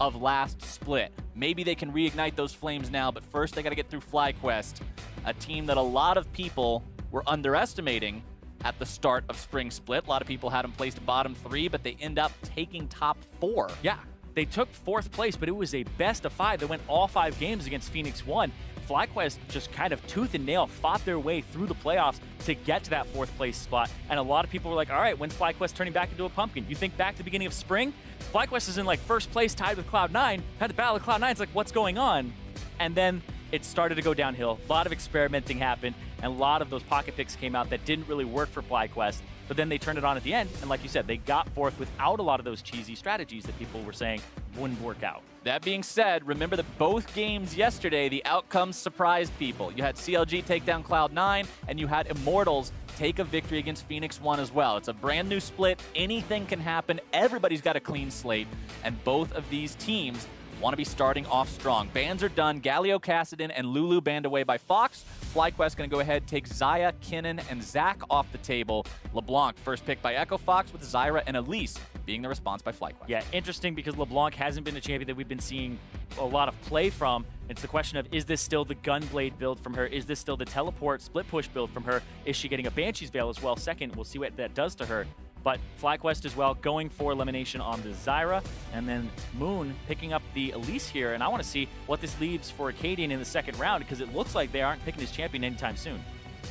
of last split. Maybe they can reignite those flames now, but first they got to get through FlyQuest, a team that a lot of people were underestimating at the start of Spring Split. A lot of people had them placed bottom 3, but they end up taking top 4. Yeah, they took 4th place, but it was a best of 5. They went all 5 games against Phoenix 1. FlyQuest just kind of tooth and nail fought their way through the playoffs to get to that 4th place spot. And a lot of people were like, all right, when's FlyQuest turning back into a pumpkin? You think back to the beginning of spring? FlyQuest is in like 1st place tied with Cloud9. Had the battle of Cloud9. It's like, what's going on? And then it started to go downhill. A lot of experimenting happened, and a lot of those pocket picks came out that didn't really work for FlyQuest. But then they turned it on at the end, and like you said, they got 4th without a lot of those cheesy strategies that people were saying wouldn't work out. That being said, remember that both games yesterday, the outcomes surprised people. You had CLG take down Cloud9, and you had Immortals take a victory against Phoenix 1 as well. It's a brand new split. Anything can happen. Everybody's got a clean slate, and both of these teams want to be starting off strong. Bans are done. Galio, Kassadin, and Lulu banned away by Fox. FlyQuest going to go ahead, take Xayah, Kinnan, and Zac off the table. LeBlanc, first pick by Echo Fox, with Zyra and Elise being the response by FlyQuest. Yeah, interesting because LeBlanc hasn't been a champion that we've been seeing a lot of play from. It's the question of, is this still the Gunblade build from her? Is this still the teleport split push build from her? Is she getting a Banshee's Veil as well? Second, we'll see what that does to her. But FlyQuest as well, going for elimination on the Zyra, and then Moon picking up the Elise here. And I want to see what this leaves for Acadian in the 2nd round, because it looks like they aren't picking his champion anytime soon.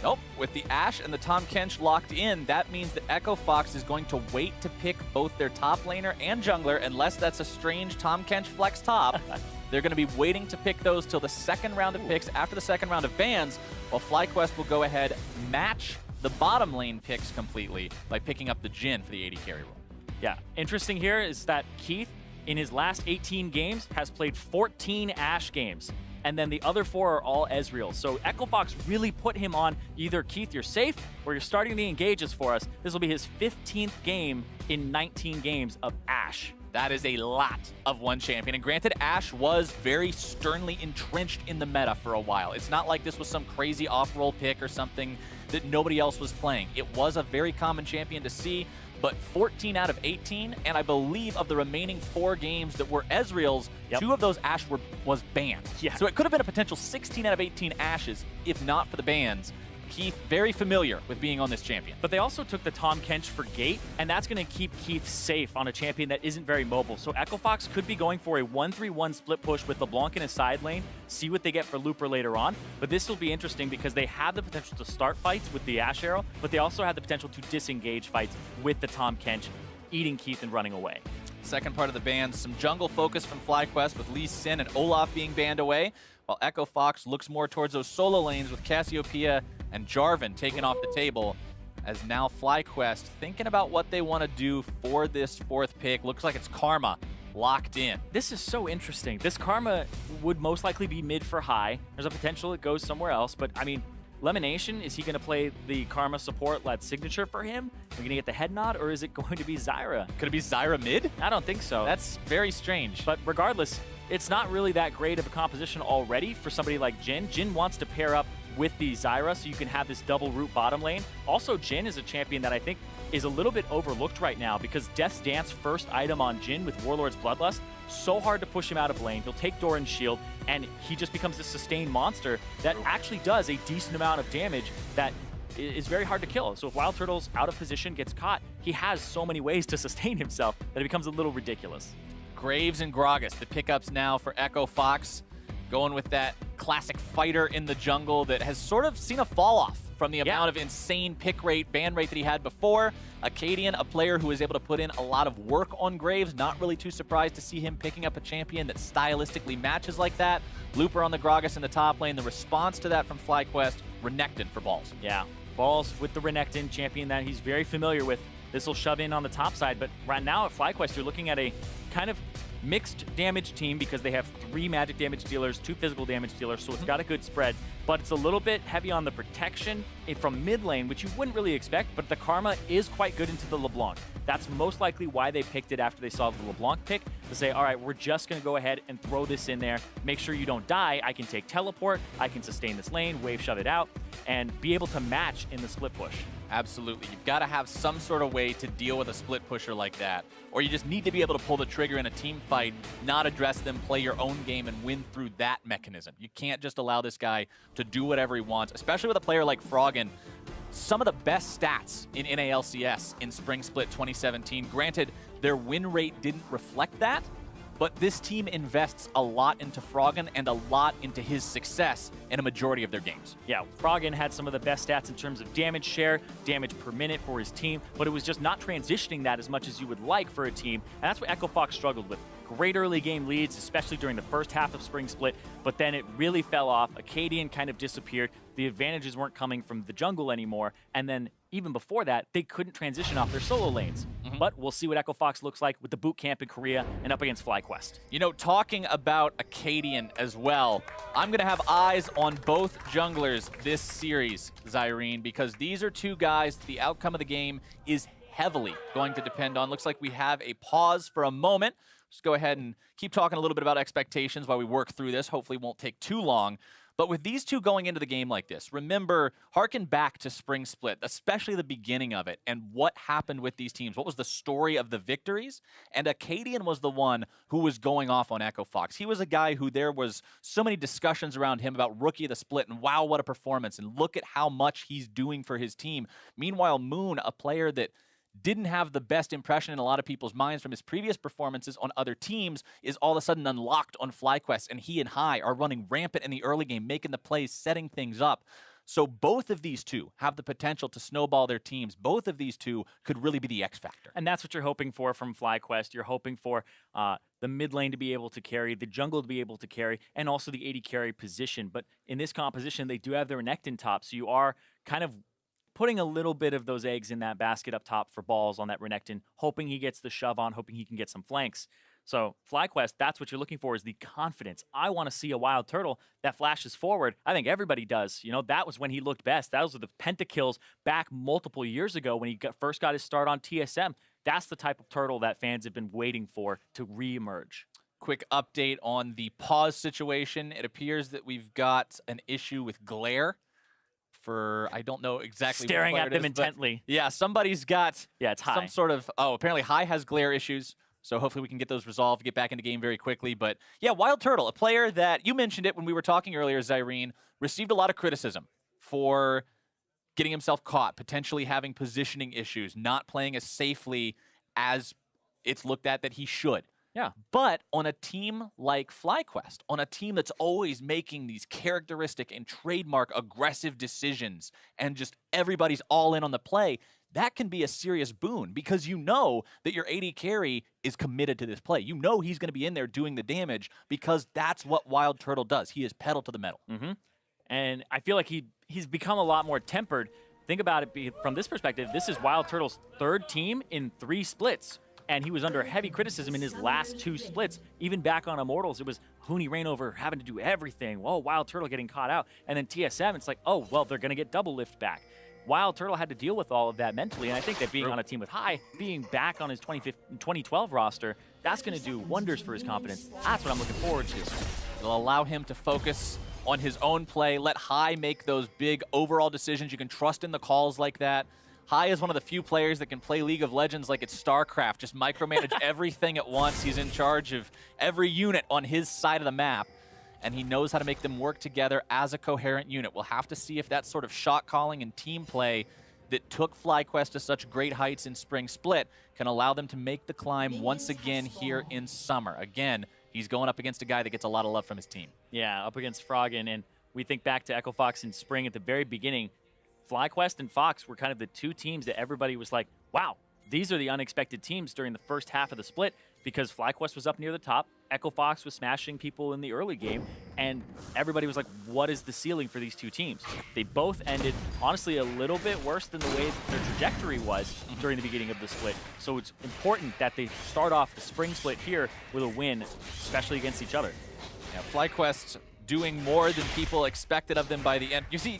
Nope. With the Ashe and the Tahm Kench locked in, that means that Echo Fox is going to wait to pick both their top laner and jungler, unless that's a strange Tahm Kench flex top. They're going to be waiting to pick those till the 2nd round of picks after the 2nd round of bans, while FlyQuest will go ahead, match the bottom lane picks completely by picking up the Jhin for the AD carry role. Yeah, interesting here is that Keith, in his last 18 games, has played 14 Ashe games. And then the other 4 are all Ezreal. So Echo Fox really put him on either, Keith, you're safe, or you're starting the engages for us. This will be his 15th game in 19 games of Ashe. That is a lot of one champion. And granted, Ashe was very sternly entrenched in the meta for a while. It's not like this was some crazy off-roll pick or something that nobody else was playing. It was a very common champion to see, but 14 out of 18, and I believe of the remaining 4 games that were Ezreal's, 2 of those Ashe was banned. Yeah. So it could have been a potential 16 out of 18 Ashes, if not for the bans. Keith, very familiar with being on this champion. But they also took the Tahm Kench for Gate, and that's going to keep Keith safe on a champion that isn't very mobile. So Echo Fox could be going for a 1-3-1 split push with LeBlanc in his side lane, see what they get for Looper later on. But this will be interesting because they have the potential to start fights with the Ashe Arrow, but they also have the potential to disengage fights with the Tahm Kench, eating Keith and running away. Second part of the ban, some jungle focus from FlyQuest with Lee Sin and Olaf being banned away, while Echo Fox looks more towards those solo lanes with Cassiopeia and Jarvan taken off the table, as now FlyQuest thinking about what they want to do for this 4th pick. Looks like it's Karma locked in. This is so interesting. This Karma would most likely be mid for high. There's a potential it goes somewhere else, but I mean, Lemonation, is he going to play the Karma support led signature for him? Are we going to get the head nod, or is it going to be Zyra? Could it be Zyra mid? I don't think so. That's very strange. But regardless, it's not really that great of a composition already for somebody like Jhin. Jhin wants to pair up with the Zyra so you can have this double root bottom lane. Also, Jhin is a champion that I think is a little bit overlooked right now, because Death's Dance first item on Jhin with Warlord's Bloodlust, so hard to push him out of lane. He'll take Doran's shield, and he just becomes a sustained monster that actually does a decent amount of damage that is very hard to kill. So if Wild Turtle's out of position, gets caught, he has so many ways to sustain himself that it becomes a little ridiculous. Graves and Gragas, the pickups now for Echo Fox, going with that classic fighter in the jungle that has sort of seen a fall off from the amount of insane pick rate, ban rate that he had before. Acadian, a player who was able to put in a lot of work on Graves. Not really too surprised to see him picking up a champion that stylistically matches like that. Looper on the Gragas in the top lane. The response to that from FlyQuest, Renekton for Balls. Yeah, Balls with the Renekton champion that he's very familiar with. This will shove in on the top side, but right now at FlyQuest, you're looking at a kind of mixed damage team because they have 3 magic damage dealers, 2 physical damage dealers, so it's got a good spread, but it's a little bit heavy on the protection from mid lane, which you wouldn't really expect, but the Karma is quite good into the LeBlanc. That's most likely why they picked it after they saw the LeBlanc pick, to say, all right, we're just going to go ahead and throw this in there, make sure you don't die, I can take teleport, I can sustain this lane, wave shove it out, and be able to match in the split push. Absolutely. You've got to have some sort of way to deal with a split pusher like that. Or you just need to be able to pull the trigger in a team fight, not address them, play your own game, and win through that mechanism. You can't just allow this guy to do whatever he wants, especially with a player like Froggen. Some of the best stats in NALCS in Spring Split 2017. Granted, their win rate didn't reflect that, but this team invests a lot into Froggen and a lot into his success in a majority of their games. Yeah, Froggen had some of the best stats in terms of damage share, damage per minute for his team, but it was just not transitioning that as much as you would like for a team, and that's what Echo Fox struggled with. Great early game leads, especially during the first half of Spring Split, but then it really fell off. Acadian kind of disappeared. The advantages weren't coming from the jungle anymore, and then even before that, they couldn't transition off their solo lanes. But we'll see what Echo Fox looks like with the boot camp in Korea and up against FlyQuest. You know, talking about Acadian as well, I'm going to have eyes on both junglers this series, Zyrene, because these are two guys the outcome of the game is heavily going to depend on. Looks like we have a pause for a moment. Just go ahead and keep talking a little bit about expectations while we work through this. Hopefully it won't take too long. But with these two going into the game like this, remember, harken back to Spring Split, especially the beginning of it, and what happened with these teams. What was the story of the victories? And Acadian was the one who was going off on Echo Fox. He was a guy who there was so many discussions around him about Rookie of the Split, and wow, what a performance, and look at how much he's doing for his team. Meanwhile, Moon, a player that didn't have the best impression in a lot of people's minds from his previous performances on other teams, is all of a sudden unlocked on FlyQuest, and he and High are running rampant in the early game, making the plays, setting things up. So both of these two have the potential to snowball their teams. Both of these two could really be the X factor. And that's what you're hoping for from FlyQuest. You're hoping for the mid lane to be able to carry, the jungle to be able to carry, and also the AD carry position. But in this composition, they do have their Renekton top, so you are kind of putting a little bit of those eggs in that basket up top for balls on that Renekton, hoping he gets the shove on, hoping he can get some flanks. So FlyQuest, that's what you're looking for, is the confidence. I want to see a Wild Turtle that flashes forward. I think everybody does. You know, that was when he looked best. That was the pentakills back multiple years ago when he first got his start on TSM. That's the type of turtle that fans have been waiting for to reemerge. Quick update on the pause situation. It appears that we've got an issue with glare. For I don't know exactly staring what at them is, intently. Yeah, somebody's got it's High. Some sort of apparently High has glare issues. So hopefully we can get those resolved, get back into game very quickly. But yeah, Wild Turtle, a player that you mentioned it when we were talking earlier, Zyrene, received a lot of criticism for getting himself caught, potentially having positioning issues, not playing as safely as it's looked at that he should. Yeah. But on a team like FlyQuest, on a team that's always making these characteristic and trademark aggressive decisions and just everybody's all in on the play, that can be a serious boon because you know that your AD carry is committed to this play. You know he's going to be in there doing the damage because that's what Wild Turtle does. He is pedal to the metal. And I feel like he's become a lot more tempered. Think about it from this perspective. This is Wild Turtle's third team in 3 splits. And he was under heavy criticism in his last 2 splits. Even back on Immortals, it was Huni Reignover having to do everything. Whoa, Wild Turtle getting caught out. And then TSM, it's like, oh, well, they're going to get double lift back. Wild Turtle had to deal with all of that mentally, and I think that being on a team with High, being back on his 2012 roster, that's going to do wonders for his confidence. That's what I'm looking forward to. It'll allow him to focus on his own play, let High make those big overall decisions. You can trust in the calls like that. High is one of the few players that can play League of Legends like it's StarCraft, just micromanage everything at once. He's in charge of every unit on his side of the map, and he knows how to make them work together as a coherent unit. We'll have to see if that sort of shot calling and team play that took FlyQuest to such great heights in Spring Split can allow them to make the climb once again here in summer. Again, he's going up against a guy that gets a lot of love from his team. Yeah, up against Froggen, and we think back to Echo Fox in spring at the very beginning. FlyQuest and Fox were kind of the 2 teams that everybody was like, wow, these are the unexpected teams during the first half of the split because FlyQuest was up near the top, Echo Fox was smashing people in the early game, and everybody was like, what is the ceiling for these 2 teams? They both ended, honestly, a little bit worse than the way their trajectory was during the beginning of the split. So it's important that they start off the spring split here with a win, especially against each other. Yeah, FlyQuest doing more than people expected of them by the end. You see,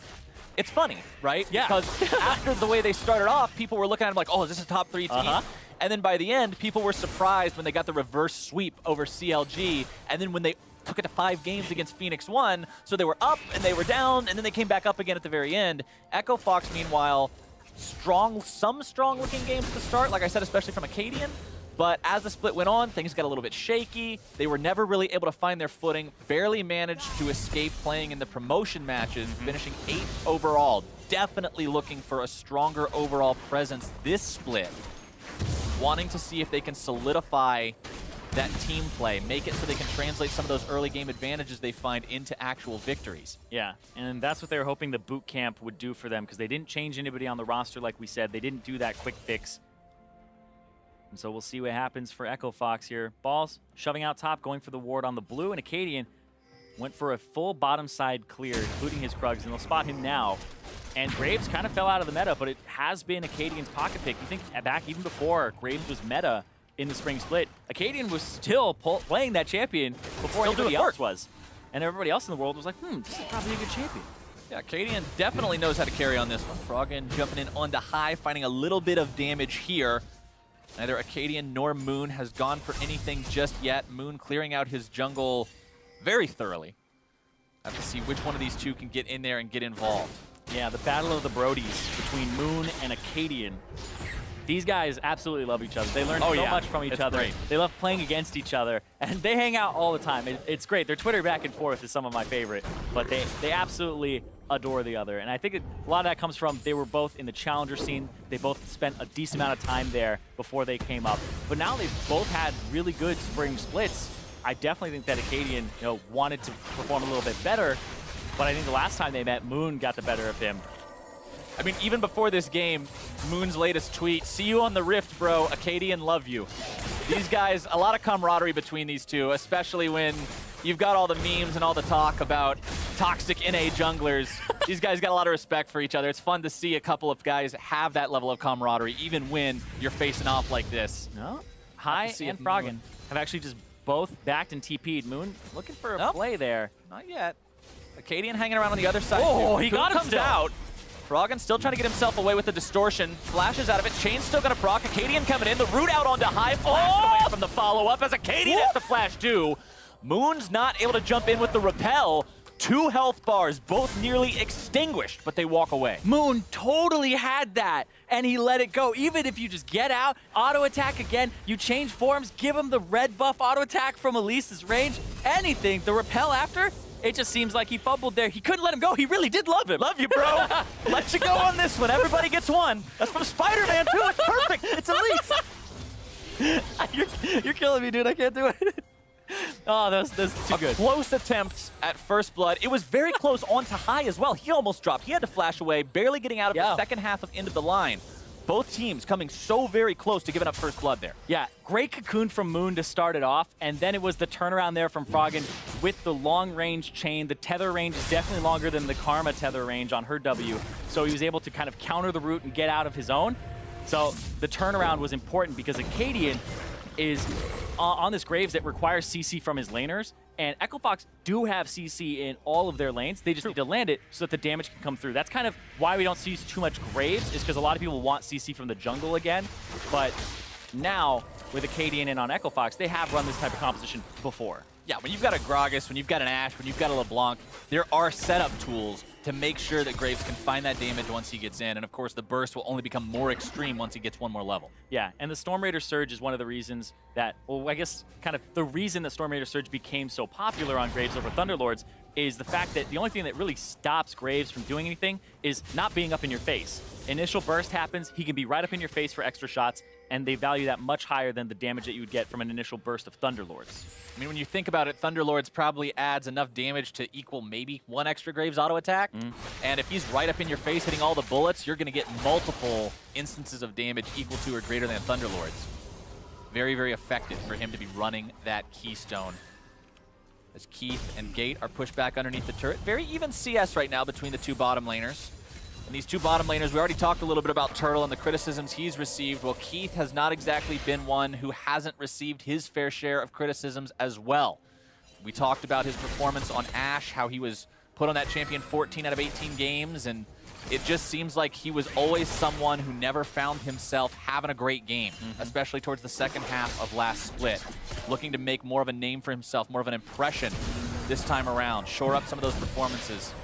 it's funny, right? Yeah. Because after the way they started off, people were looking at them like, oh, is this a top 3 team? And then by the end, people were surprised when they got the reverse sweep over CLG. And then when they took it to 5 games against Phoenix 1, so they were up and they were down, and then they came back up again at the very end. Echo Fox, meanwhile, some strong-looking games to start, like I said, especially from Acadian. But as the split went on, things got a little bit shaky. They were never really able to find their footing, barely managed to escape playing in the promotion matches, finishing 8th overall. Definitely looking for a stronger overall presence this split. Wanting to see if they can solidify that team play, make it so they can translate some of those early game advantages they find into actual victories. Yeah, and that's what they were hoping the boot camp would do for them, because they didn't change anybody on the roster like we said. They didn't do that quick fix. And so we'll see what happens for Echo Fox here. Balls shoving out top, going for the ward on the blue, and Acadian went for a full bottom side clear, including his Krugs, and they'll spot him now. And Graves kind of fell out of the meta, but it has been Acadian's pocket pick. You think back even before Graves was meta in the spring split, Acadian was still playing that champion before anybody else was. And everybody else in the world was like, this is probably a good champion. Yeah, Acadian definitely knows how to carry on this one. Froggen jumping in onto high, finding a little bit of damage here. Neither Acadian nor Moon has gone for anything just yet. Moon clearing out his jungle very thoroughly. Have to see which one of these two can get in there and get involved. Yeah, the battle of the Brodies between Moon and Acadian. These guys absolutely love each other. They learn so much from each other. Great. They love playing against each other, and they hang out all the time. It's great. Their Twitter back and forth is some of my favorite, but they absolutely adore the other. And I think a lot of that comes from they were both in the challenger scene. They both spent a decent amount of time there before they came up. But now they've both had really good spring splits. I definitely think that Acadian, wanted to perform a little bit better, but I think the last time they met, Moon got the better of him. I mean, even before this game, Moon's latest tweet, "See you on the Rift, bro. Acadian, love you." These guys, a lot of camaraderie between these two, especially when you've got all the memes and all the talk about toxic NA junglers. These guys got a lot of respect for each other. It's fun to see a couple of guys have that level of camaraderie, even when you're facing off like this. No, High and Froggen have actually just both backed and TP'd. Moon looking for a play there. Not yet. Acadian hanging around on the other side. Oh, he got him comes still. out. Froggen still trying to get himself away with the distortion. Flashes out of it. Chain's still going to proc. Acadian coming in. The root out onto high. Flashed away from the follow-up as Acadian has to flash too. Moon's not able to jump in with the repel. 2 health bars, both nearly extinguished, but they walk away. Moon totally had that, and he let it go. Even if you just get out, auto attack again, you change forms, give him the red buff auto attack from Elise's range, anything. The repel after, it just seems like he fumbled there. He couldn't let him go. He really did love him. Love you, bro. Let you go on this one. Everybody gets one. That's from Spider-Man, too. It's perfect. It's Elise. You're killing me, dude. I can't do it. Oh, that's too good. Close attempts at first blood. It was very close onto high as well. He almost dropped. He had to flash away, barely getting out of the second half of End of the Line. Both teams coming so very close to giving up first blood there. Yeah, great cocoon from Moon to start it off, and then it was the turnaround there from Froggen with the long-range chain. The tether range is definitely longer than the Karma tether range on her W, so he was able to kind of counter the root and get out of his own. So the turnaround was important because Acadian is on this Graves that requires CC from his laners, and Echo Fox do have CC in all of their lanes. They just need to land it so that the damage can come through. That's kind of why we don't see too much Graves, is because a lot of people want CC from the jungle again. But now, with Acadian in on Echo Fox, they have run this type of composition before. Yeah, when you've got a Gragas, when you've got an Ashe, when you've got a LeBlanc, there are setup tools to make sure that Graves can find that damage once he gets in. And of course, the burst will only become more extreme once he gets one more level. Yeah, and the Storm Raider Surge is one of the reasons that, well, I guess kind of the reason that Storm Raider Surge became so popular on Graves over Thunderlords is the fact that the only thing that really stops Graves from doing anything is not being up in your face. Initial burst happens, he can be right up in your face for extra shots, and they value that much higher than the damage that you would get from an initial burst of Thunderlords. I mean, when you think about it, Thunderlords probably adds enough damage to equal maybe 1 extra Graves auto attack. And if he's right up in your face hitting all the bullets, you're going to get multiple instances of damage equal to or greater than Thunderlords. Very, very effective for him to be running that Keystone. As Keith and Gate are pushed back underneath the turret. Very even CS right now between the 2 bottom laners. And these 2 bottom laners, we already talked a little bit about Turtle and the criticisms he's received. Well, Keith has not exactly been one who hasn't received his fair share of criticisms as well. We talked about his performance on Ashe, how he was put on that champion 14 out of 18 games, and it just seems like he was always someone who never found himself having a great game, especially towards the second half of last split. Looking to make more of a name for himself, more of an impression this time around, shore up some of those performances.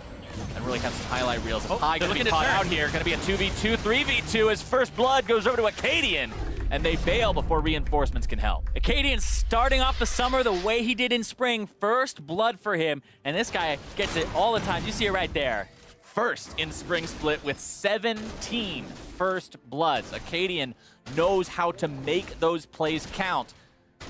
and really have some highlight reels. High they're going to be looking to caught turn. out here. Going to be a 2v2, 3v2 as First Blood goes over to Acadian, and they bail before reinforcements can help. Acadian starting off the summer the way he did in spring. First Blood for him, and this guy gets it all the time. You see it right there. First in spring split with 17 First Bloods. Acadian knows how to make those plays count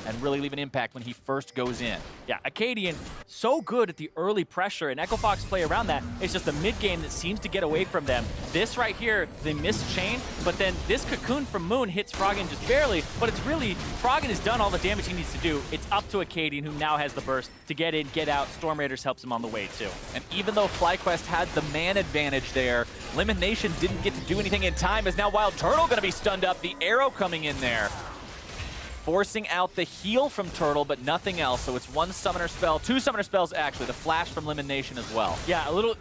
and really leave an impact when he first goes in. Yeah, Acadian, so good at the early pressure, and Echo Fox play around that. It's just the mid-game that seems to get away from them. This right here, they miss chain, but then this cocoon from Moon hits Froggen just barely, but it's really, Froggen has done all the damage he needs to do. It's up to Acadian, who now has the burst to get in, get out. Storm Raiders helps him on the way, too. And even though FlyQuest had the man advantage there, Lemon Nation didn't get to do anything in time, as now Wild Turtle going to be stunned up. The arrow coming in there, forcing out the heal from Turtle, but nothing else. So it's one summoner spell, two summoner spells actually, the flash from Lemon Nation as well. Yeah, a little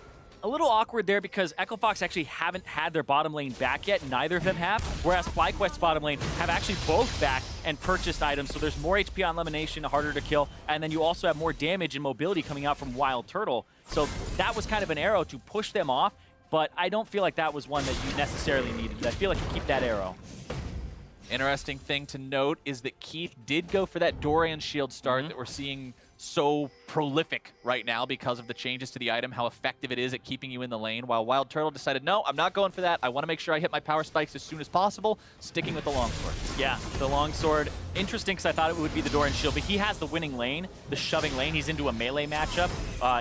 awkward there because Echo Fox actually haven't had their bottom lane back yet. Neither of them have, whereas FlyQuest's bottom lane have actually both back and purchased items, so there's more HP on Lemon Nation, harder to kill, and then you also have more damage and mobility coming out from Wild Turtle. So that was kind of an arrow to push them off, but I don't feel like that was one that you necessarily needed. I feel like you keep that arrow. Interesting thing to note is that Keith did go for that Dorian shield start that we're seeing so prolific right now because of the changes to the item, how effective it is at keeping you in the lane, while Wild Turtle decided, no, I'm not going for that. I want to make sure I hit my power spikes as soon as possible, sticking with the longsword. Yeah, the longsword, interesting because I thought it would be the Dorian shield, but he has the winning lane, the shoving lane. He's into a melee matchup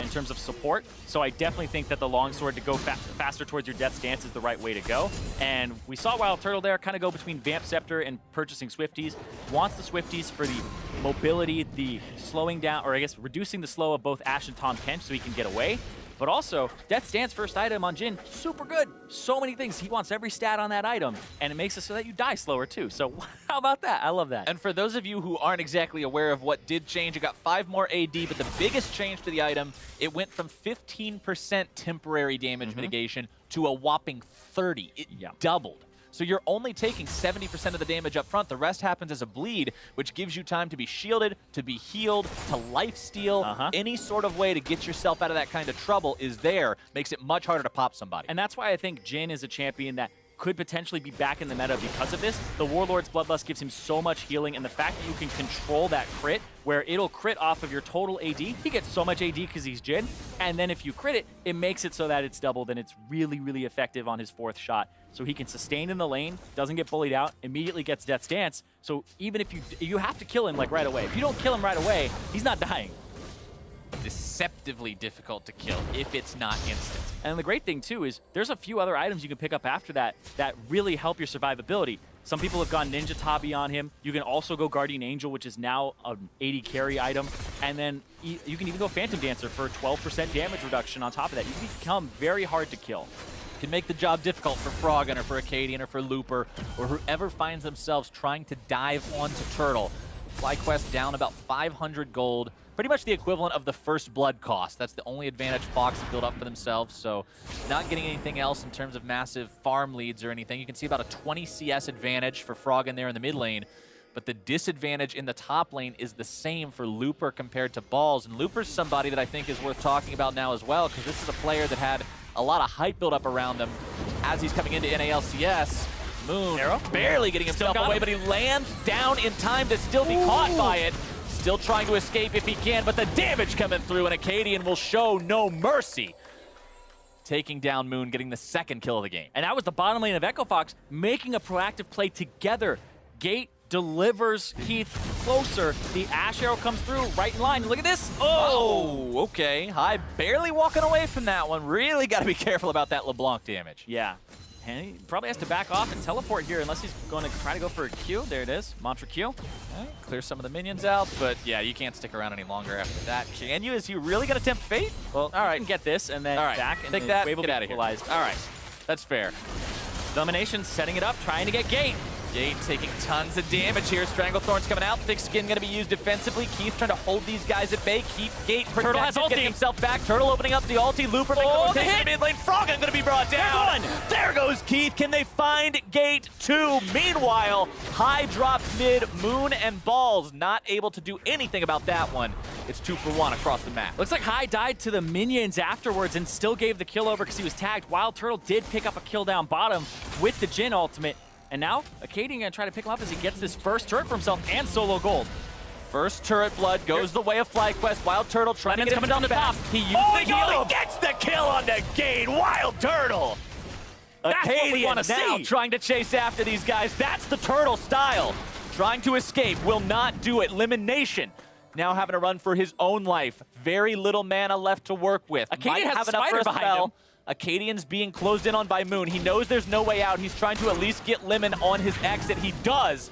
in terms of support, so I definitely think that the longsword to go faster towards your Death's Dance is the right way to go. And we saw Wild Turtle there kind of go between Vamp Scepter and purchasing Swifties. Wants the Swifties for the mobility, the slowing down, or I guess reducing the slow of both Ashe and Tahm Kench so he can get away. But also, Death's Dance first item on Jhin, super good. So many things. He wants every stat on that item, and it makes it so that you die slower too. So how about that? I love that. And for those of you who aren't exactly aware of what did change, it got 5 more AD, but the biggest change to the item, it went from 15% temporary damage mitigation to a whopping 30. It doubled. So you're only taking 70% of the damage up front. The rest happens as a bleed, which gives you time to be shielded, to be healed, to lifesteal. Any sort of way to get yourself out of that kind of trouble is there. Makes it much harder to pop somebody. And that's why I think Jhin is a champion that could potentially be back in the meta because of this. The Warlord's Bloodlust gives him so much healing, and the fact that you can control that crit, where it'll crit off of your total AD. He gets so much AD because he's Jhin, and then if you crit it, it makes it so that it's doubled, and it's really, really effective on his 4th shot. So he can sustain in the lane, doesn't get bullied out, immediately gets Death's Dance. So even if you have to kill him like right away. If you don't kill him right away, he's not dying. Deceptively difficult to kill if it's not instant. And the great thing too is there's a few other items you can pick up after that that really help your survivability. Some people have gone Ninja Tabi on him. You can also go Guardian Angel, which is now an 80 carry item. And then you can even go Phantom Dancer for 12% damage reduction on top of that. You become very hard to kill. Can make the job difficult for Froggen or for Acadian or for Looper or whoever finds themselves trying to dive onto Turtle. FlyQuest down about 500 gold. Pretty much the equivalent of the First Blood cost. That's the only advantage Fox has built up for themselves, so not getting anything else in terms of massive farm leads or anything. You can see about a 20 CS advantage for Froggen there in the mid lane, but the disadvantage in the top lane is the same for Looper compared to Balls, and Looper's somebody that I think is worth talking about now as well, because this is a player that had a lot of hype built up around him as he's coming into NALCS. Moon Arrow? barely getting himself away, but he lands down in time to still be caught by it. Still trying to escape if he can, but the damage coming through, and Acadian will show no mercy. Taking down Moon, getting the 2nd kill of the game. And that was the bottom lane of Echo Fox making a proactive play together. Gate delivers Keith closer. The Ashe arrow comes through right in line. Look at this. Oh, okay. High barely walking away from that one. Really got to be careful about that LeBlanc damage. Yeah. And he probably has to back off and teleport here unless he's going to try to go for a Q. There it is. Mantra Q. Right, clear some of the minions out, but yeah, you can't stick around any longer after that. Can you? Is he really going to tempt fate? Well, all right, get this and then back. And take that, wave will get be out of here. equalized. All right, that's fair. Domination setting it up, trying to get Gate. Gate taking tons of damage here. Stranglethorn's coming out. Thick Skin going to be used defensively. Keith trying to hold these guys at bay. Keep Gate protected, Turtle has ulti. getting himself back. Turtle opening up the ulti. Looper makes the rotation in mid lane. Froggen going to be brought down. There goes Keith. Can they find Gate 2? Meanwhile, High drops mid. Moon and Balls not able to do anything about that one. It's 2 for 1 across the map. Looks like High died to the minions afterwards and still gave the kill over because he was tagged. Wild Turtle did pick up a kill down bottom with the Jhin ultimate. And now, Acadian gonna try to pick him up as he gets this first turret for himself and solo gold. First turret blood goes the way of FlyQuest. Wild Turtle trying to get coming down the top. He used the heal. He gets the kill on the Gate. Wild Turtle. That's Acadian what we want to now see. Trying to chase after these guys. That's the Turtle style. Trying to escape. Will not do it. Elimination. Now having to run for his own life. Very little mana left to work with. Acadian has have a enough spider for a behind spell. him. Acadian's being closed in on by Moon. He knows there's no way out. He's trying to at least get Lemon on his exit. He does.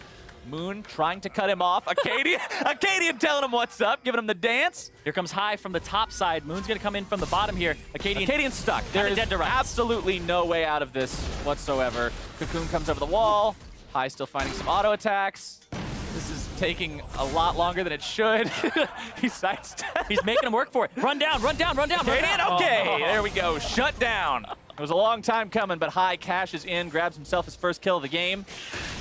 Moon trying to cut him off. Acadian telling him what's up, giving him the dance. Here comes High from the top side. Moon's gonna come in from the bottom here. Acadian's stuck. There is absolutely no way out of this whatsoever. Cocoon comes over the wall. High still finding some auto attacks. This is taking a lot longer than it should. He sidestepped. He's making him work for it. Run down, run down, run down, Acadian, run down. okay, there we go. Shut down. It was a long time coming, but High cashes in, grabs himself his first kill of the game.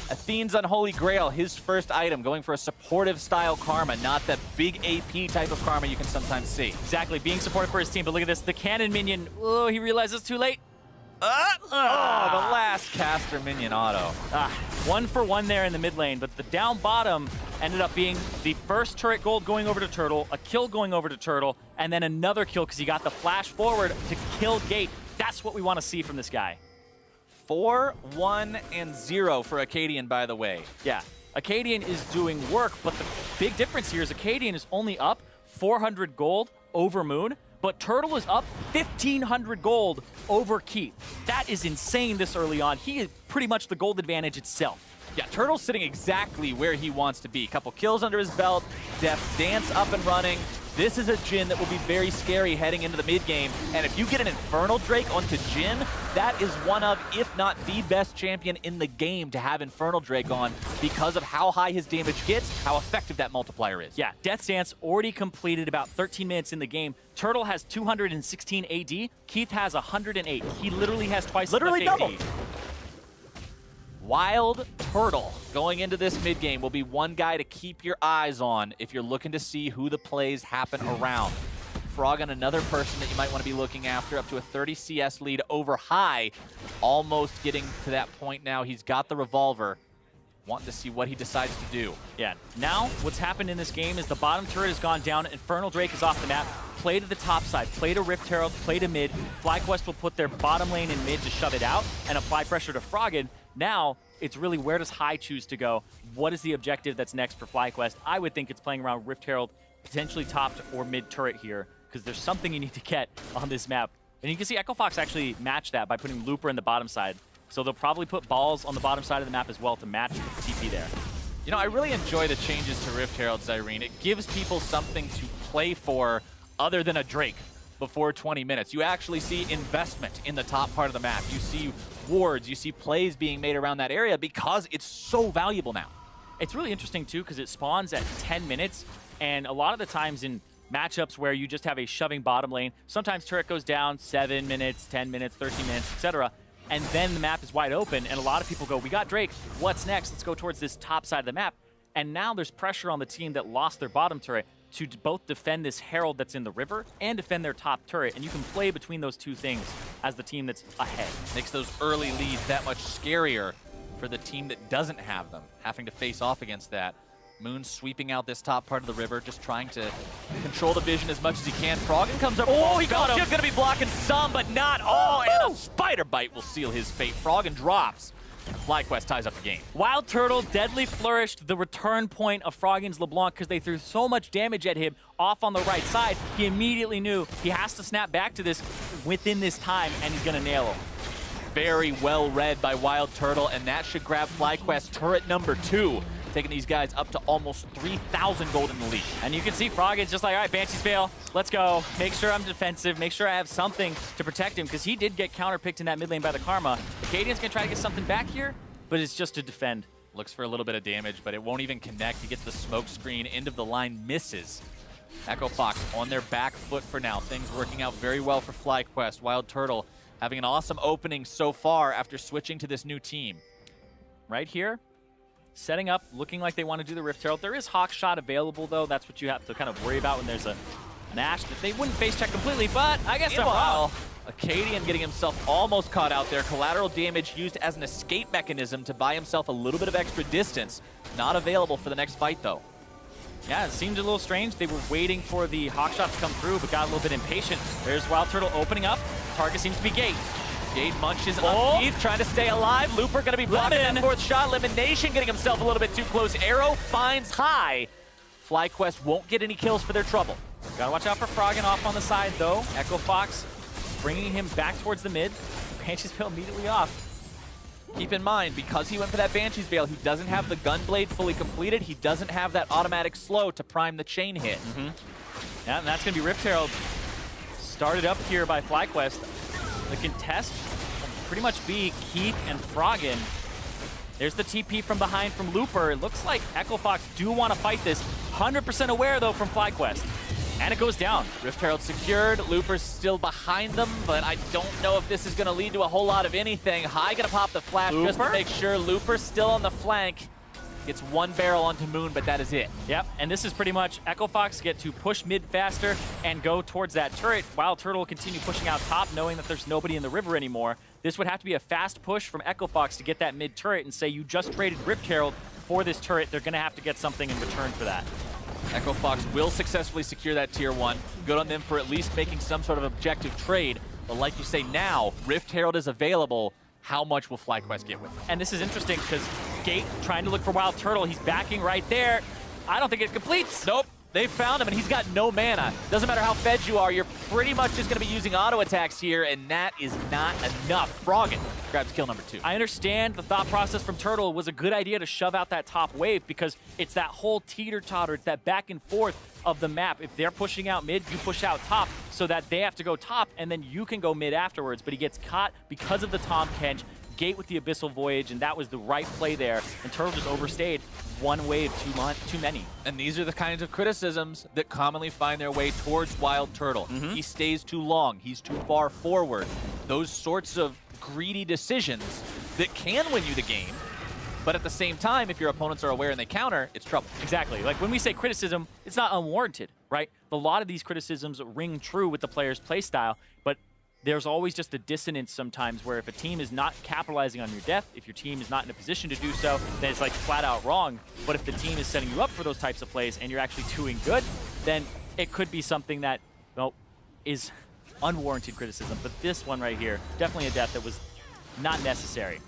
Athene's Unholy Grail, his first item, going for a supportive style Karma, not that big AP type of Karma you can sometimes see. Exactly, being supportive for his team, but look at this. The cannon minion, oh, he realizes too late. Oh, the last caster minion auto. 1 for 1 there in the mid lane, but the down bottom ended up being the first turret gold going over to Turtle, a kill going over to Turtle, and then another kill because he got the flash forward to kill Gate. That's what we want to see from this guy. 4, 1, and 0 for Acadian, by the way. Yeah, Acadian is doing work, but the big difference here is Acadian is only up 400 gold over Moon, but Turtle is up 1,500 gold over Keith. That is insane this early on. He is pretty much the gold advantage itself. Yeah, Turtle's sitting exactly where he wants to be. Couple kills under his belt, Death Dance up and running. This is a Jhin that will be very scary heading into the mid game. And if you get an Infernal Drake onto Jhin, that is one of, if not the best champion in the game to have Infernal Drake on because of how high his damage gets, how effective that multiplier is. Yeah, Death's Dance already completed about 13 minutes in the game. Turtle has 216 AD. Keith has 108. He literally has twice as much AD. Wild Turtle going into this mid game will be one guy to keep your eyes on if you're looking to see who the plays happen around. Froggen, another person that you might want to be looking after, up to a 30 CS lead over High. Almost getting to that point now. He's got the revolver. Wanting to see what he decides to do. Yeah, now what's happened in this game is the bottom turret has gone down, Infernal Drake is off the map. Play to the top side, play to Rift Herald, play to mid. FlyQuest will put their bottom lane in mid to shove it out and apply pressure to Froggen. Now, it's really where does High choose to go? What is the objective that's next for FlyQuest? I would think it's playing around Rift Herald, potentially topped or mid turret here, because there's something you need to get on this map. And you can see Echo Fox actually match that by putting Looper in the bottom side. So they'll probably put Balls on the bottom side of the map as well to match TP there. You know, I really enjoy the changes to Rift Herald, Zyrene. It gives people something to play for other than a Drake before 20 minutes. You actually see investment in the top part of the map. You see wards, you see plays being made around that area because it's so valuable now. It's really interesting too because it spawns at 10 minutes, and a lot of the times in matchups where you just have a shoving bottom lane, sometimes turret goes down 7 minutes, 10 minutes, 13 minutes, etc. And then the map is wide open, and a lot of people go, we got Drake, what's next? Let's go towards this top side of the map. And now there's pressure on the team that lost their bottom turret to both defend this Herald that's in the river and defend their top turret. And you can play between those two things as the team that's ahead. Makes those early leads that much scarier for the team that doesn't have them, having to face off against that. Moon sweeping out this top part of the river, just trying to control the vision as much as he can. Froggen comes up. Oh, he got him. Going to be blocking some, but not all. And a Spider Bite will seal his fate. Froggen drops. And FlyQuest ties up the game. Wild Turtle deadly flourished the return point of Froggen's LeBlanc because they threw so much damage at him off on the right side. He immediately knew he has to snap back to this within this time, and he's going to nail him. Very well read by Wild Turtle, and that should grab FlyQuest turret number 2. Taking these guys up to almost 3,000 gold in the lead. And you can see Froggen's just like, all right, Banshee's fail. Let's go. Make sure I'm defensive. Make sure I have something to protect him, because he did get counterpicked in that mid lane by the Karma. Acadian's going to try to get something back here, but it's just to defend. Looks for a little bit of damage, but it won't even connect. He gets the smoke screen, end of the line, misses. Echo Fox on their back foot for now. Things working out very well for FlyQuest. Wild Turtle having an awesome opening so far after switching to this new team. Right here, setting up, looking like they want to do the Rift Herald. There is Hawk Shot available, though. That's what you have to kind of worry about when there's an Ashe that they wouldn't face check completely, but I guess I'm wrong. Acadian getting himself almost caught out there. Collateral damage used as an escape mechanism to buy himself a little bit of extra distance. Not available for the next fight, though. Yeah, it seemed a little strange. They were waiting for the Hawk Shot to come through, but got a little bit impatient. There's Wild Turtle opening up. Target seems to be Gate. Gate munches on Keith, trying to stay alive. Looper going to be blocking that fourth shot. Elimination getting himself a little bit too close. Arrow finds high. FlyQuest won't get any kills for their trouble. Gotta watch out for Froggen off on the side, though. Echo Fox bringing him back towards the mid. Banshee's Veil immediately off. Keep in mind, because he went for that Banshee's Veil, he doesn't have the Gunblade fully completed. He doesn't have that automatic slow to prime the chain hit. Yeah, and that's going to be Rift Herald. Started up here by FlyQuest. The contest will pretty much be Keith and Froggen. There's the TP from behind from Looper. It looks like Echo Fox do want to fight this. 100% aware, though, from FlyQuest. And it goes down. Rift Herald secured. Looper's still behind them, but I don't know if this is going to lead to a whole lot of anything. High going to pop the flash just to make sure. Looper's still on the flank. Gets one barrel onto Moon, but that is it. Yep, and this is pretty much Echo Fox get to push mid faster and go towards that turret. Wild Turtle will continue pushing out top, knowing that there's nobody in the river anymore. This would have to be a fast push from Echo Fox to get that mid turret and say, you just traded Rift Herald for this turret. They're going to have to get something in return for that. Echo Fox will successfully secure that tier 1. Good on them for at least making some sort of objective trade. But like you say, now Rift Herald is available. How much will FlyQuest get with it? And this is interesting because Gate trying to look for Wild Turtle. He's backing right there. I don't think it completes. Nope. They found him, and he's got no mana. Doesn't matter how fed you are, you're pretty much just going to be using auto attacks here, and that is not enough. Froggen grabs kill number 2. I understand the thought process from Turtle was a good idea to shove out that top wave because it's that whole teeter-totter, it's that back and forth of the map. If they're pushing out mid, you push out top so that they have to go top, and then you can go mid afterwards. But he gets caught because of the Tahm Kench. Gate with the Abyssal Voyage, and that was the right play there. And Turtle just overstayed. One wave too many. And these are the kinds of criticisms that commonly find their way towards Wild Turtle. He stays too long. He's too far forward. Those sorts of greedy decisions that can win you the game. But at the same time, if your opponents are aware and they counter, it's trouble. Exactly. Like when we say criticism, it's not unwarranted, right? A lot of these criticisms ring true with the player's playstyle, but there's always just a dissonance sometimes where if a team is not capitalizing on your death, if your team is not in a position to do so, then it's like flat out wrong. But if the team is setting you up for those types of plays and you're actually doing good, then it could be something that, well, is unwarranted criticism. But this one right here, definitely a death that was not necessary.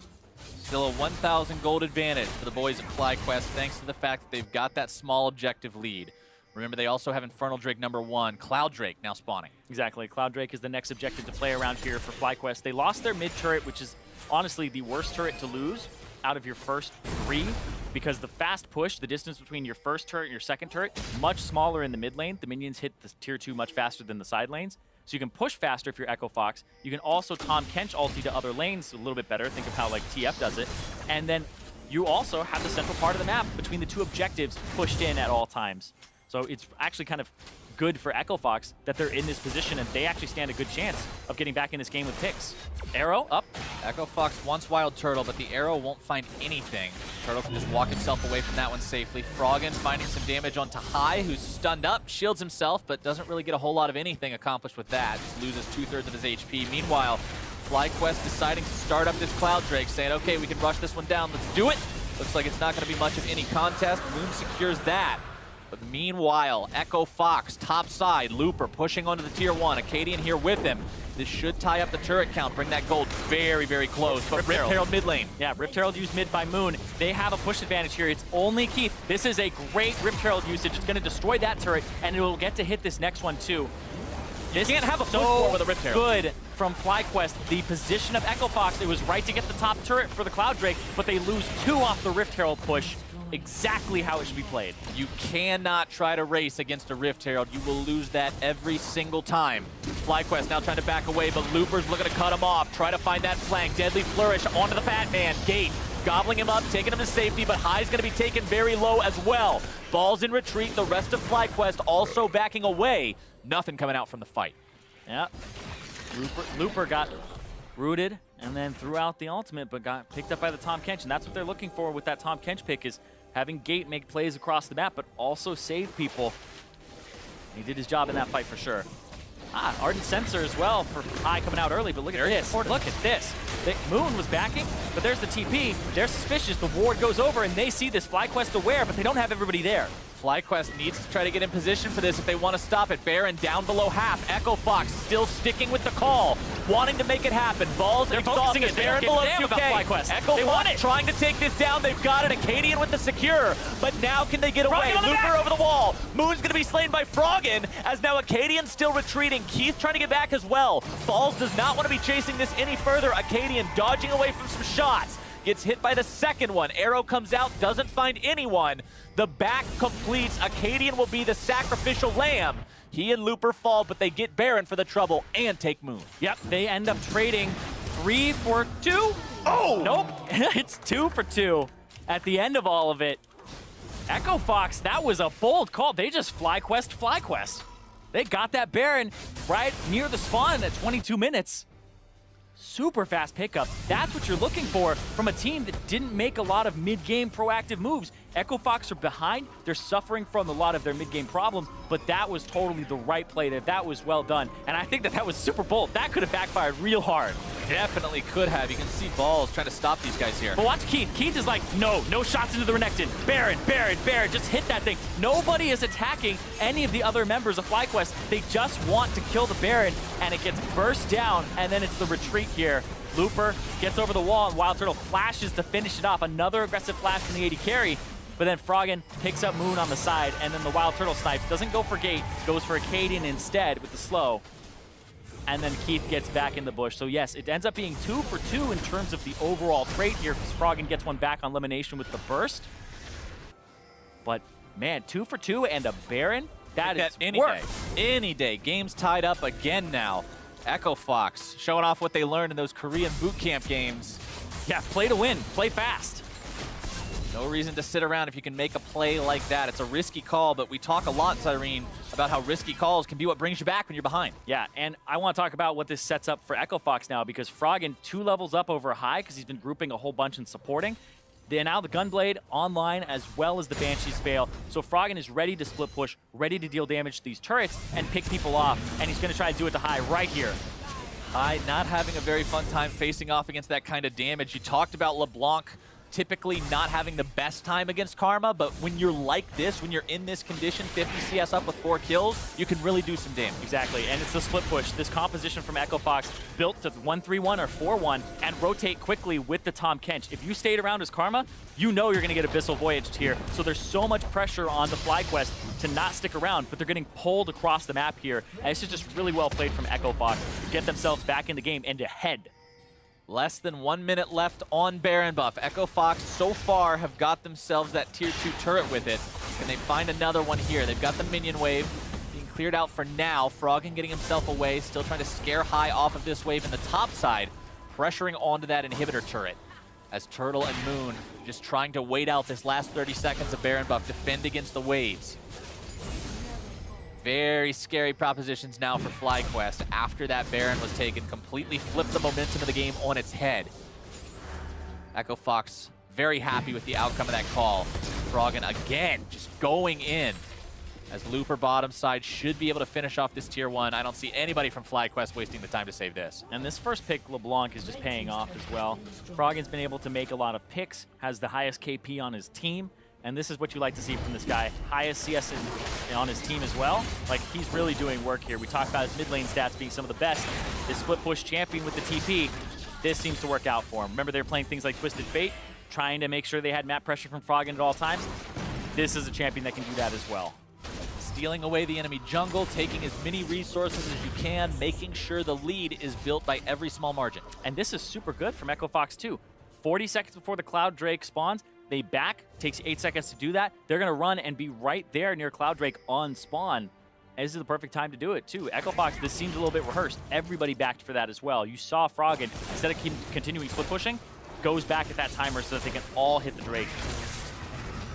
Still a 1,000 gold advantage for the boys at FlyQuest, thanks to the fact that they've got that small objective lead. Remember, they also have Infernal Drake number 1, Cloud Drake now spawning. Exactly. Cloud Drake is the next objective to play around here for FlyQuest. They lost their mid turret, which is honestly the worst turret to lose out of your first 3, because the fast push, the distance between your first turret and your second turret, much smaller in the mid lane. The minions hit the tier 2 much faster than the side lanes. So you can push faster if you're Echo Fox. You can also Tahm Kench ulti to other lanes a little bit better. Think of how like TF does it. And then you also have the central part of the map between the 2 objectives pushed in at all times. So it's actually kind of good for Echo Fox that they're in this position, and they actually stand a good chance of getting back in this game with picks. Arrow up. Echo Fox wants Wild Turtle, but the arrow won't find anything. Turtle can just walk himself away from that one safely. Froggen finding some damage onto High, who's stunned up, shields himself, but doesn't really get a whole lot of anything accomplished with that. Just loses 2/3 of his HP. Meanwhile, FlyQuest deciding to start up this Cloud Drake, saying, okay, we can rush this one down. Let's do it. Looks like it's not going to be much of any contest. Moon secures that. But meanwhile, Echo Fox, top side, Looper pushing onto the tier 1. Acadian here with him. This should tie up the turret count, bring that gold very, very close. But Rift Herald mid lane. Yeah, Rift Herald used mid by Moon. They have a push advantage here. It's only Keith. This is a great Rift Herald usage. It's going to destroy that turret, and it will get to hit this next one too. This can't have a push so with a Rift Herald. Good from FlyQuest. The position of Echo Fox, it was right to get the top turret for the Cloud Drake, but they lose 2 off the Rift Herald push. Exactly how it should be played. You cannot try to race against a Rift Herald. You will lose that every single time. FlyQuest now trying to back away, but Looper's looking to cut him off. Try to find that flank. Deadly Flourish onto the Fat Man. Gate gobbling him up, taking him to safety, but High's going to be taken very low as well. Ball's in retreat. The rest of FlyQuest also backing away. Nothing coming out from the fight. Yeah. Looper got rooted and then threw out the ultimate, but got picked up by the Tahm Kench, and that's what they're looking for with that Tahm Kench pick, is having Gate make plays across the map, but also save people. He did his job in that fight for sure. Ardent Sensor as well for High coming out early, but look at this. Look at this. Moon was backing, but there's the TP. They're suspicious. The ward goes over, and they see this. FlyQuest aware, but they don't have everybody there. FlyQuest needs to try to get in position for this if they want to stop it. Baron down below half. Echo Fox still sticking with the call, wanting to make it happen. Balls exhausted. Baron below 2K. Echo Fox trying to take this down. They've got it. Acadian with the secure, but now can they get away? Looper over the wall. Moon's going to be slain by Froggen, as now Acadian still retreating. Keith trying to get back as well. Balls does not want to be chasing this any further. Acadian dodging away from some shots. Gets hit by the second one. Arrow comes out, doesn't find anyone. The back completes. Acadian will be the sacrificial lamb. He and Looper fall, but they get Baron for the trouble and take Moon. Yep, they end up trading 3 for 2. Oh! Nope, it's 2 for 2 at the end of all of it. Echo Fox, that was a bold call. They just FlyQuest. They got that Baron right near the spawn at 22 minutes. Super fast pickup. That's what you're looking for from a team that didn't make a lot of mid-game proactive moves. Echo Fox are behind. They're suffering from a lot of their mid-game problems, but that was totally the right play there. That was well done. And I think that was super bold. That could have backfired real hard. Definitely could have. You can see Balls trying to stop these guys here. But watch Keith. Keith is like, no shots into the Renekton. Baron, just hit that thing. Nobody is attacking any of the other members of FlyQuest. They just want to kill the Baron, and it gets burst down, and then it's the retreat here. Looper gets over the wall, and Wild Turtle flashes to finish it off. Another aggressive flash from the AD carry, but then Froggen picks up Moon on the side, and then the Wild Turtle snipe doesn't go for Gate, goes for Acadian instead with the slow. And then Keith gets back in the bush. So yes, it ends up being 2 for 2 in terms of the overall trade here, because Froggen gets one back on elimination with the burst. But man, 2 for 2 and a Baron? That is any day. Game's tied up again now. Echo Fox showing off what they learned in those Korean boot camp games. Yeah, play to win, play fast. No reason to sit around if you can make a play like that. It's a risky call, but we talk a lot, Cyrene, about how risky calls can be what brings you back when you're behind. Yeah, and I want to talk about what this sets up for Echo Fox now, because Froggen 2 levels up over High because he's been grouping a whole bunch and supporting. Then now the Gunblade online as well as the Banshees fail. So Froggen is ready to split push, ready to deal damage to these turrets and pick people off. And he's going to try to do it to High right here. High not having a very fun time facing off against that kind of damage. You talked about LeBlanc typically not having the best time against Karma, but when you're like this, when you're in this condition, 50 CS up with 4 kills, you can really do some damage. Exactly, and it's the split push. This composition from Echo Fox built to 1-3-1 or 4-1 and rotate quickly with the Tahm Kench. If you stayed around as Karma, you know you're going to get Abyssal Voyaged here. So there's so much pressure on the FlyQuest to not stick around, but they're getting pulled across the map here. And this is just really well played from Echo Fox to get themselves back in the game and ahead. Less than 1 minute left on Baron buff. Echo Fox so far have got themselves that tier 2 turret with it. Can they find another one here? They've got the minion wave being cleared out for now. Froggen getting himself away, still trying to scare High off of this wave in the top side, pressuring onto that inhibitor turret. As Turtle and Moon just trying to wait out this last 30 seconds of Baron buff, defend against the waves. Very scary propositions now for FlyQuest after that Baron was taken. Completely flipped the momentum of the game on its head. Echo Fox very happy with the outcome of that call. Froggen again just going in. As Looper bottom side should be able to finish off this tier 1. I don't see anybody from FlyQuest wasting the time to save this. And this first pick, LeBlanc, is just paying off as well. Froggen's been able to make a lot of picks, has the highest KP on his team. And this is what you like to see from this guy. Highest CS on his team as well. Like, he's really doing work here. We talked about his mid lane stats being some of the best. This split push champion with the TP, this seems to work out for him. Remember, they're playing things like Twisted Fate, trying to make sure they had map pressure from Froggen at all times. This is a champion that can do that as well. Stealing away the enemy jungle, taking as many resources as you can, making sure the lead is built by every small margin. And this is super good from Echo Fox too. 40 seconds before the Cloud Drake spawns, they back, takes 8 seconds to do that. They're going to run and be right there near Cloud Drake on spawn. And this is the perfect time to do it, too. Echo Fox, this seems a little bit rehearsed. Everybody backed for that as well. You saw Froggen, instead of continuing split pushing, goes back at that timer so that they can all hit the Drake.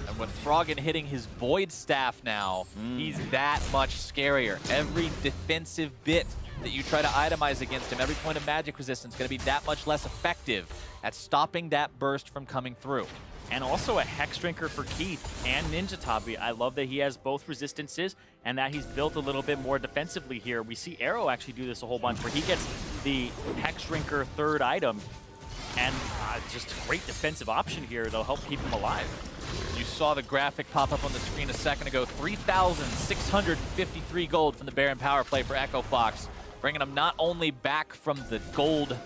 And with Froggen hitting his Void Staff now, he's that much scarier. Every defensive bit that you try to itemize against him, every point of magic resistance is going to be that much less effective at stopping that burst from coming through. And also a Hex Drinker for Keith and Ninja Tabi. I love that he has both resistances and that he's built a little bit more defensively here. We see Arrow actually do this a whole bunch where he gets the Hex Drinker third item and just a great defensive option here that'll help keep him alive. You saw the graphic pop up on the screen a second ago. 3,653 gold from the Baron power play for Echo Fox, bringing them not only back from the gold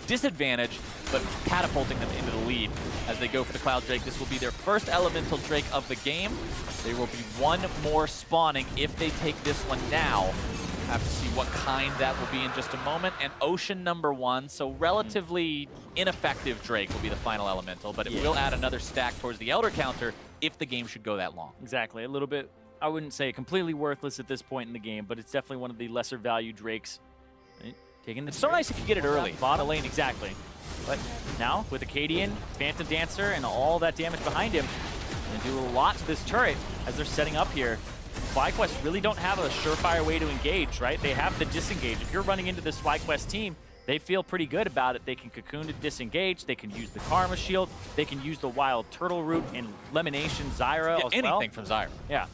disadvantage, but catapulting them into the lead as they go for the Cloud Drake. This will be their first Elemental Drake of the game. There will be one more spawning if they take this one now. Have to see what kind that will be in just a moment. And Ocean #1, so relatively ineffective Drake will be the final Elemental, but it will add another stack towards the Elder counter if the game should go that long. Exactly, a little bit, I wouldn't say completely worthless at this point in the game, but it's definitely one of the lesser value Drakes. Taking the It's so nice if you get it early. Bottom lane, exactly. But now, with Acadian, Phantom Dancer, and all that damage behind him, going to do a lot to this turret as they're setting up here. FlyQuest really don't have a surefire way to engage, right? They have the disengage. If you're running into this FlyQuest team, they feel pretty good about it. They can cocoon to disengage. They can use the Karma Shield. They can use the Wild Turtle Root and Lemonation Zyra as well. Anything from Zyra. Yeah.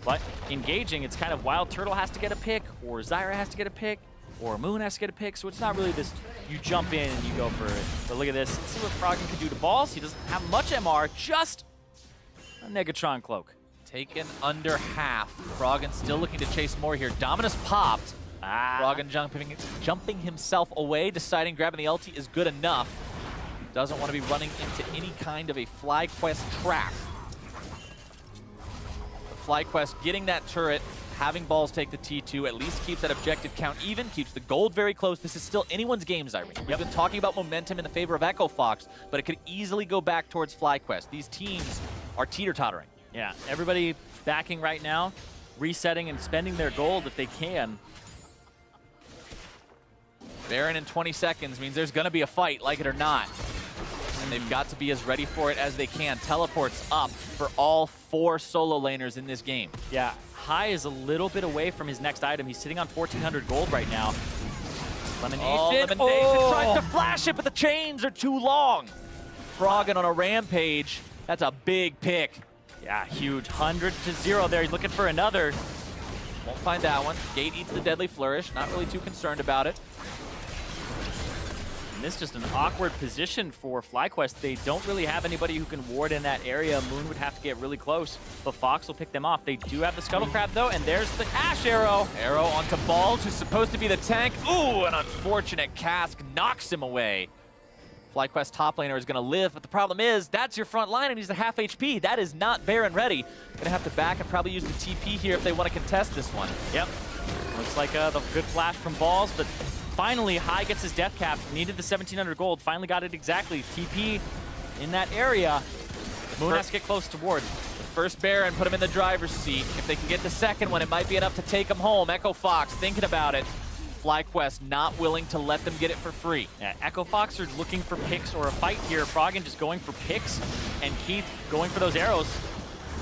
But engaging, it's kind of Wild Turtle has to get a pick, or Zyra has to get a pick, or Moon has to get a pick, so it's not really this, you jump in and you go for it. But look at this, let's see what Froggen can do to Balls. He doesn't have much MR, just a Negatron Cloak. Taken under half. Froggen still looking to chase more here. Dominus popped. Froggen jumping himself away, deciding grabbing the ulti is good enough. Doesn't want to be running into any kind of a FlyQuest trap. The FlyQuest getting that turret, having Balls take the T2, at least keeps that objective count even, keeps the gold very close. This is still anyone's game, Zyra. We've been talking about momentum in the favor of Echo Fox, but it could easily go back towards FlyQuest. These teams are teeter-tottering. Yeah, everybody backing right now, resetting and spending their gold if they can. Baron in 20 seconds means there's going to be a fight, like it or not. And they've got to be as ready for it as they can. Teleports up for all 4 solo laners in this game. Yeah, High is a little bit away from his next item. He's sitting on 1,400 gold right now. Lemonation. Tries to flash it, but the chains are too long. Froggen on a rampage. That's a big pick. Yeah, huge. 100-0 there. He's looking for another. Won't find that one. Gate eats the Deadly Flourish. Not really too concerned about it. And this is just an awkward position for FlyQuest. They don't really have anybody who can ward in that area. Moon would have to get really close, but Fox will pick them off. They do have the Scuttle Crab, though, and there's the Ash Arrow. Arrow onto Balls, who's supposed to be the tank. Ooh, an unfortunate cask knocks him away. FlyQuest top laner is going to live, but the problem is that's your front line and he's at half HP. That is not Baron ready. Going to have to back and probably use the TP here if they want to contest this one. Yep. Looks like the good flash from Balls, but finally High gets his death cap. Needed the 1,700 gold. Finally got it exactly. TP in that area. Moon has to get close to ward. The first Baron put him in the driver's seat. If they can get the second one, it might be enough to take him home. Echo Fox thinking about it. FlyQuest not willing to let them get it for free. Yeah, Echo Fox are looking for picks or a fight here. Froggen just going for picks, and Keith going for those arrows.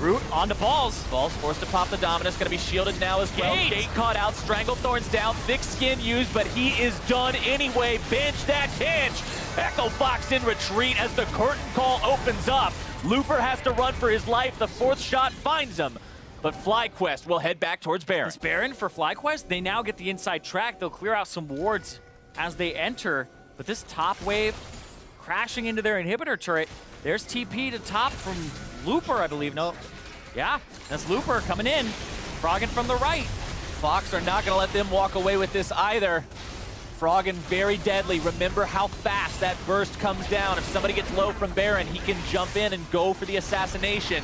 Root onto Balls. Balls forced to pop the Dominus, going to be shielded now as well. Gate caught out, Stranglethorn's down, thick skin used, but he is done anyway. Bench that hinge. Echo Fox in retreat as the curtain call opens up. Looper has to run for his life. The 4th shot finds him. But FlyQuest will head back towards Baron. This Baron for FlyQuest, they now get the inside track. They'll clear out some wards as they enter. But this top wave crashing into their inhibitor turret. There's TP to top from Looper, I believe. No, yeah, that's Looper coming in. Froggen from the right. Fox are not going to let them walk away with this either. Froggen very deadly. Remember how fast that burst comes down. If somebody gets low from Baron, he can jump in and go for the assassination.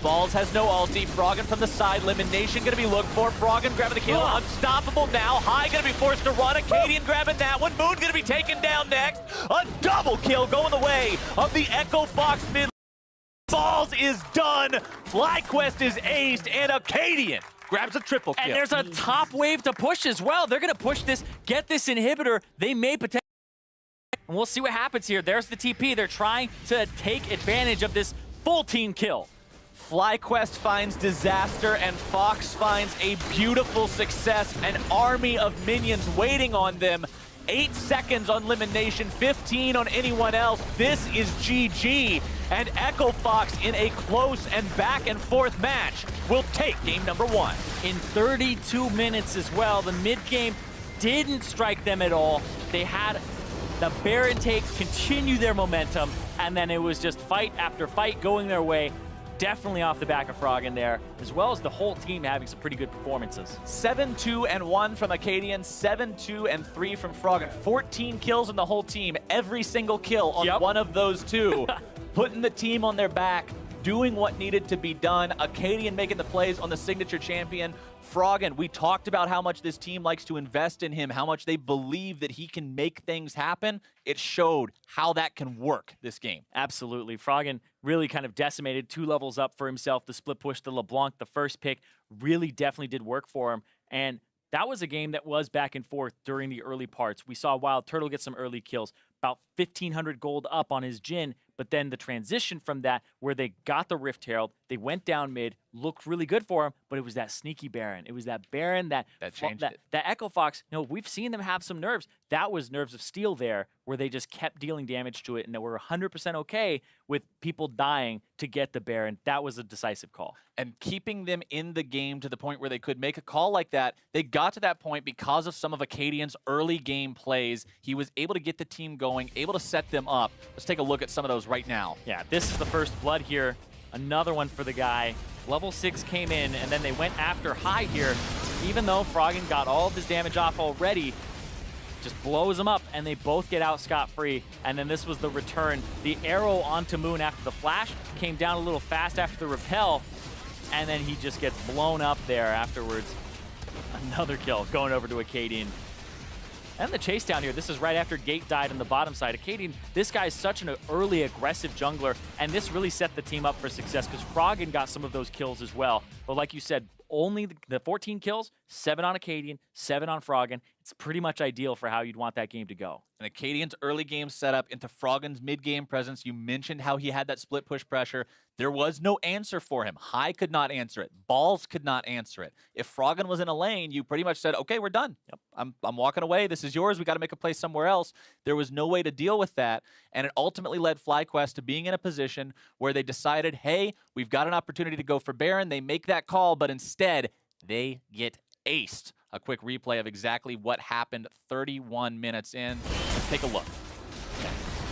Balls has no ulti. Froggen from the side. Elimination going to be looked for. Froggen grabbing the kill. Unstoppable now. High going to be forced to run. Acadian grabbing that one. Moon going to be taken down next. A double kill going the way of the Echo Fox mid. Balls is done. FlyQuest is aced. And Acadian grabs a triple kill. And there's a top wave to push as well. They're going to push this, get this inhibitor. They may potentially And we'll see what happens here. There's the TP. They're trying to take advantage of this full team kill. FlyQuest finds disaster, and Fox finds a beautiful success. An army of minions waiting on them. 8 seconds on elimination, 15 on anyone else. This is GG. And Echo Fox, in a close and back and forth match, will take game number 1. In 32 minutes as well, the mid-game didn't strike them at all. They had the Baron take, continue their momentum, and then it was just fight after fight going their way. Definitely off the back of Frog in there, as well as the whole team having some pretty good performances. 7-2-1 from Acadian, 7-2-3 from Frog, 14 kills in the whole team. Every single kill on one of those two. Putting the team on their back, doing what needed to be done. Acadian making the plays on the signature champion. Froggen, we talked about how much this team likes to invest in him, how much they believe that he can make things happen. It showed how that can work this game. Absolutely. Froggen really kind of decimated 2 levels up for himself. The split push to LeBlanc, the first pick, really definitely did work for him. And that was a game that was back and forth during the early parts. We saw Wild Turtle get some early kills, about 1,500 gold up on his Jhin, but then the transition from that, where they got the Rift Herald, they went down mid, looked really good for him, but it was that sneaky Baron. It was that Baron that changed it. That Echo Fox, we've seen them have some nerves. That was nerves of steel there, where they just kept dealing damage to it, and they were 100% okay with people dying to get the Baron. That was a decisive call. And keeping them in the game to the point where they could make a call like that, they got to that point because of some of Acadian's early game plays. He was able to get the team going, able to set them up. Let's take a look at some of those right now. Yeah, this is the first blood here. Another one for the guy. Level 6 came in, and then they went after high here. Even though Froggen got all of his damage off already, just blows him up, and they both get out scot-free. And then this was the return. The arrow onto Moon after the flash came down a little fast after the repel, and then he just gets blown up there afterwards. Another kill going over to Acadian. And the chase down here, this is right after Gate died on the bottom side. Acadian, this guy's such an early aggressive jungler, and this really set the team up for success because Froggen got some of those kills as well. But like you said, only the 14 kills, 7 on Acadian, 7 on Froggen. It's pretty much ideal for how you'd want that game to go. And Acadian's early game setup into Froggen's mid-game presence. You mentioned how he had that split push pressure. There was no answer for him. High could not answer it. Balls could not answer it. If Froggen was in a lane, you pretty much said, okay, we're done. Yep. I'm walking away. This is yours. We got to make a play somewhere else. There was no way to deal with that. And it ultimately led FlyQuest to being in a position where they decided, hey, we've got an opportunity to go for Baron. They make that call, but instead they get aced. A quick replay of exactly what happened 31 minutes in. Let's take a look.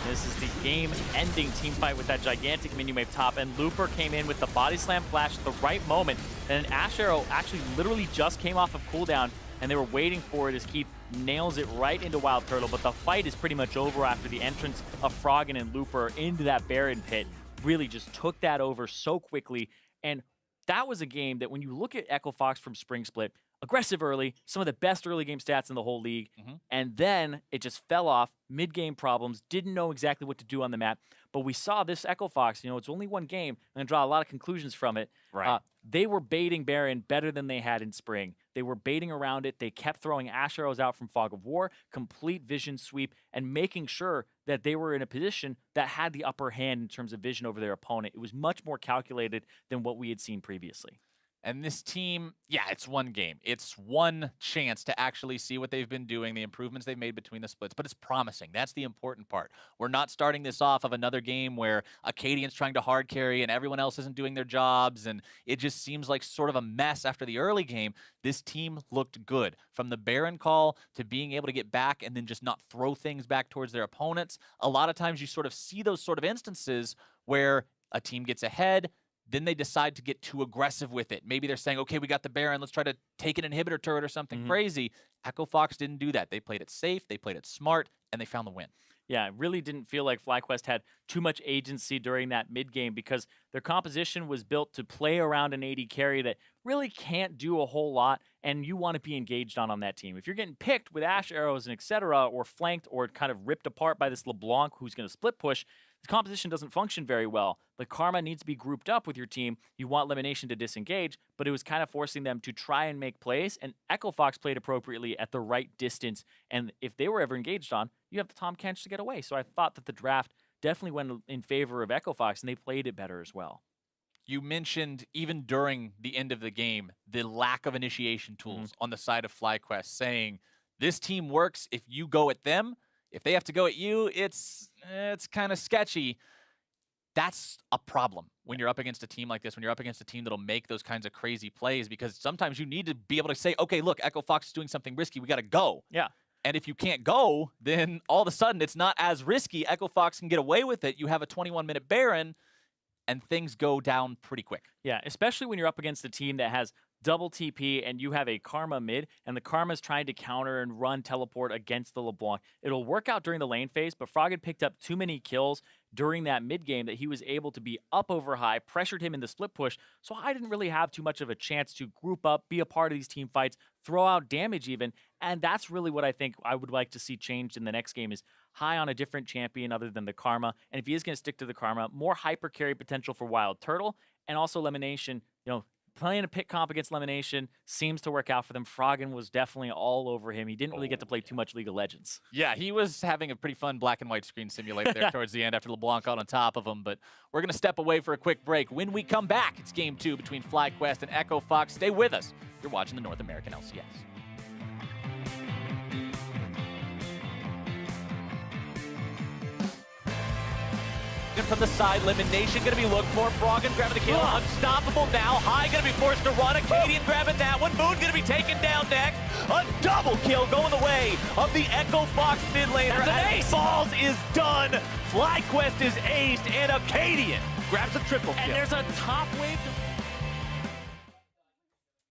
This is the game-ending team fight with that gigantic minion wave top, and Looper came in with the body slam flash at the right moment, and an Ash Arrow actually literally just came off of cooldown, and they were waiting for it as Keith nails it right into Wild Turtle, but the fight is pretty much over after the entrance of Froggen and Looper into that Baron pit. Really just took that over so quickly, and that was a game that when you look at Echo Fox from Spring Split, aggressive early, some of the best early game stats in the whole league, and then it just fell off, mid-game problems, didn't know exactly what to do on the map, but we saw this Echo Fox, it's only one game, I'm going to draw a lot of conclusions from it. Right. They were baiting Baron better than they had in spring. They were baiting around it. They kept throwing Ash Arrows out from Fog of War, complete vision sweep, and making sure that they were in a position that had the upper hand in terms of vision over their opponent. It was much more calculated than what we had seen previously. And this team, yeah, it's one game. It's one chance to actually see what they've been doing, the improvements they've made between the splits, but it's promising. That's the important part. We're not starting this off of another game where Acadian's trying to hard carry and everyone else isn't doing their jobs, and it just seems like sort of a mess after the early game. This team looked good. From the Baron call to being able to get back and then just not throw things back towards their opponents. A lot of times you sort of see those sort of instances where a team gets ahead, then they decide to get too aggressive with it. Maybe they're saying, okay, we got the Baron, let's try to take an inhibitor turret or something crazy. Echo Fox didn't do that. They played it safe, they played it smart, and they found the win. Yeah, it really didn't feel like FlyQuest had too much agency during that mid-game because their composition was built to play around an AD carry that really can't do a whole lot, and you want to be engaged on that team. If you're getting picked with Ash arrows and etc., or flanked or kind of ripped apart by this LeBlanc who's going to split push, the composition doesn't function very well. The Karma needs to be grouped up with your team. You want Elimination to disengage, but it was kind of forcing them to try and make plays, and Echo Fox played appropriately at the right distance, and if they were ever engaged on, you have the Tahm Kench to get away. So I thought that the draft definitely went in favor of Echo Fox, and they played it better as well. You mentioned, even during the end of the game, the lack of initiation tools on the side of FlyQuest, saying this team works if you go at them. If they have to go at you, it's kind of sketchy. That's a problem when you're up against a team like this, when you're up against a team that'll make those kinds of crazy plays, because sometimes you need to be able to say, okay, look, Echo Fox is doing something risky. We got to go. Yeah. And if you can't go, then all of a sudden it's not as risky. Echo Fox can get away with it. You have a 21-minute Baron, and things go down pretty quick. Yeah, especially when you're up against a team that has double TP and you have a Karma mid, and the Karma's trying to counter and run teleport against the LeBlanc. It'll work out during the lane phase, but Frog had picked up too many kills during that mid game that he was able to be up over high, pressured him in the split push, so I didn't really have too much of a chance to group up, be a part of these team fights, throw out damage even, and that's really what I think I would like to see changed in the next game, is high on a different champion other than the Karma, and if he is going to stick to the Karma, more hyper carry potential for Wild Turtle, and also Elimination, playing a pick comp against Elimination seems to work out for them. Froggen was definitely all over him. He didn't really get to play too much League of Legends. Yeah, he was having a pretty fun black and white screen simulator there towards the end after LeBlanc got on top of him. But we're going to step away for a quick break. When we come back, it's Game 2 between FlyQuest and Echo Fox. Stay with us. You're watching the North American LCS. From the side, Elimination going to be looked for. Froggen grabbing the kill. Unstoppable now. High going to be forced to run. Acadian grabbing that one. Moon going to be taken down next. A double kill going the way of the Echo Fox mid laner. There's an ace. Balls is done. FlyQuest is aced, and Acadian grabs a triple kill. And there's a top wave.